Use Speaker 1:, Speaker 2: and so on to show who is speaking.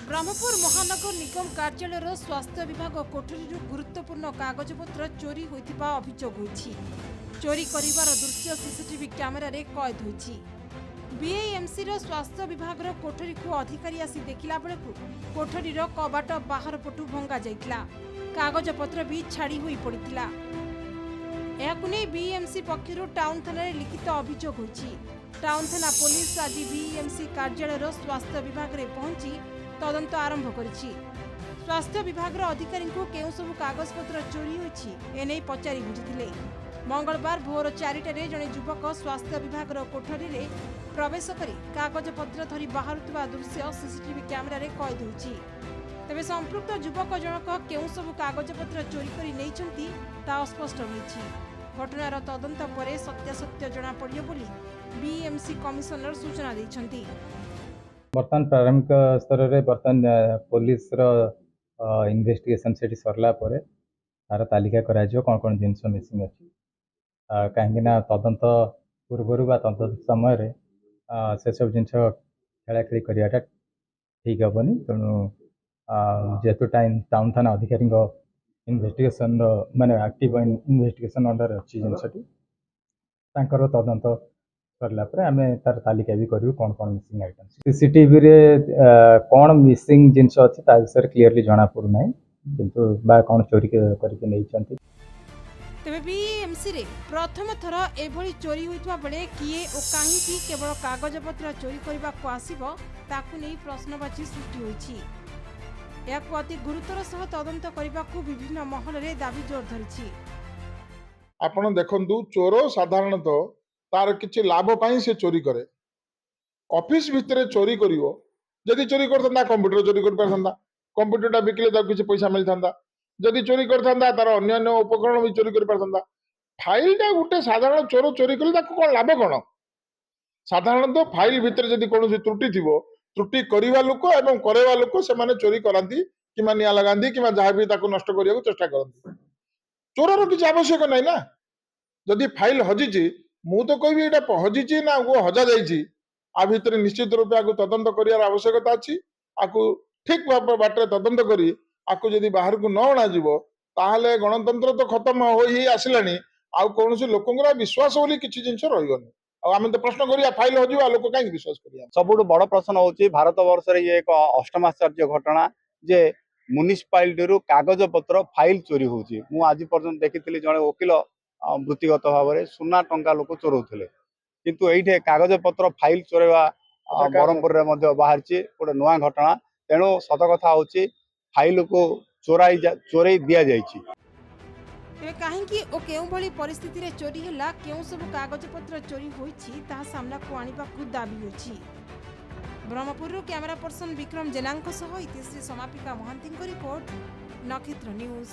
Speaker 1: ब्रह्मपुर महानगर निगम कार्यालय स्वास्थ्य विभाग कोठरी गुरुत्वपूर्ण कागजपत्र चोरी होइथिबा अभियोग होइछि। चोरी करिवार दृश्य सीसीटीवी कैमेरा रे कैद होइछि। बीएमसी स्वास्थ्य विभाग कोठरी को अधिकारी आसी देखिला बेलकु कोठरी कबाट बाहर पटु भंगा जाइतिला। कागजपत्र भी छाड़ी होई पड़ितिला। एहाकु नै बीएमसी पक्षरु टाउन थाना रे लिखित अभियोग होइछि। टाउन थाना पुलिस आज बीएमसी कार्यालय स्वास्थ्य विभाग रे पहुंची तदंत आरंभ करिछि। स्वास्थ्य विभाग अधिकारी को केउ सब कागजपत्र चोरी होइछि एनै पचारि बुझिथिले। मंगलवार भोर 4टारे जने युवक स्वास्थ्य विभाग कोठरी रे प्रवेश करी कागजपत्र धरी बाहरुवा दृश्य सीसीटीवी कैमेरा रे कैद होइछि। तेबे संपृक्त युवक जनक केउ सब कागजपत्र चोरी करी नैछंती ता स्पष्ट होइछि। घटनार तदंत परे सत्यासत्य जना पड़ियो बोली बीएमसी कमिशनर सूचना दैछंती।
Speaker 2: बर्तमान प्रारंभिक स्तर में बर्तमान पुलिस इन्वेस्टिगेशन से सरला पर तार तालिका करा कौन कौन जिनस मिसिंग अच्छी कहीं तदंत पूर्वर बा तदंत समय से सब जिन खेलाखिली कराटा ठीक हेनी। तेणु जेहेतु टाउन थाना अधिकारी इन्वेस्टिगेशन माने एक्टिव इन्वेस्टिगेशन अंडर अच्छी जिनसटी तदंत सरला पर आम तार तालिका भी करूँ कौन कौन मिसिंग आइटम सीसीटीवी रे कौन मिसिंग जिनस अच्छी विषय क्लीयरली जना पड़ूना किंतु बा कौन चोरी करके नहीं।
Speaker 1: तेबे बीएमसी रे प्रथम थर एभली चोरी होइतबा बेले किए ओ काहींकी केवल कागजपत्र चोरी करबा को आसीबो ताकू नै प्रश्नवाची सृष्टि होइछि। याकू अति गुरुतर सह तदंत करबा को विभिन्न महल रे दाबी जोर धरिछि।
Speaker 3: आपण देखंतु चोर साधारणतः तार किछि लाभ पाई से चोरी करे। ऑफिस भितर चोरी करिवो जदि चोरी करथंदा कंप्यूटर चोरी कर परथंदा कंप्यूटरटा बिकले तार किछि पैसा मिलथंदा। जदि चोरी करथंदा तार अन्य उपकरण भी चोरी कर परथंदा। फाइलटा गुटे साधारण चोर चोरी कले ताको कोन लाभ कोन? साधारणतः फाइल भितर जदि कोनोसी त्रुटि थिबो त्रुटि करिवा लोक एवं करेवा लोक से माने चोरी करंती कि निया लगांती कि जहाँ भी ताको नष्ट करिया चेष्टा करंती। चोरर किछि आवश्यक नै ना। जदि फाइल हजिछि मु तो कहबी एटा हजिछि ना वो हजा जाइछि आ भितर निश्चित रूप आकु तदंत करियार आवश्यकता अछि। आकु ठीक बाटे तदंत करी आकु जदि बाहर को न अणा जीवो ताहले गणतंत्र तो खत्म होई आसिलानी। आउ कोनोसी लोकंगरा विश्वास बोली किछि जिंस रहिबनी। आ आमे तो प्रश्न करिया फाइल हजिवा लोक काई विश्वास करिया।
Speaker 4: सबुठ बड़ प्रश्न होची भारत वर्ष रे ये एक अष्टमाश्चर्य घटना जे म्युनिसिपालिटी कागज पत्र फाइल चोरी होची। मु आज पर्यंत देखिथिली जणे वकील वृत्तिगत भाव में सुना टंका लोक चोरौथिले किंतु एइठे कागज पत्र फाइल चोरेवा ब्रह्मपुर रे मध्य बाहरची गोटे नुआ घटना। तेणु सत कथा होची फाइल को चोरई दिया जाइछि।
Speaker 1: तेबे काहींकी ओ केउ भली परिस्थिति रे चोरी हैला केउ सब कागजपत्र चोरी होइछि ता सामना को आनिबा को दाबी होइछि। ब्रह्मपुर कैमरा पर्सन विक्रम जेनांक सह इतिश्री समापिका महांती रिपोर्ट नक्षत्र न्यूज।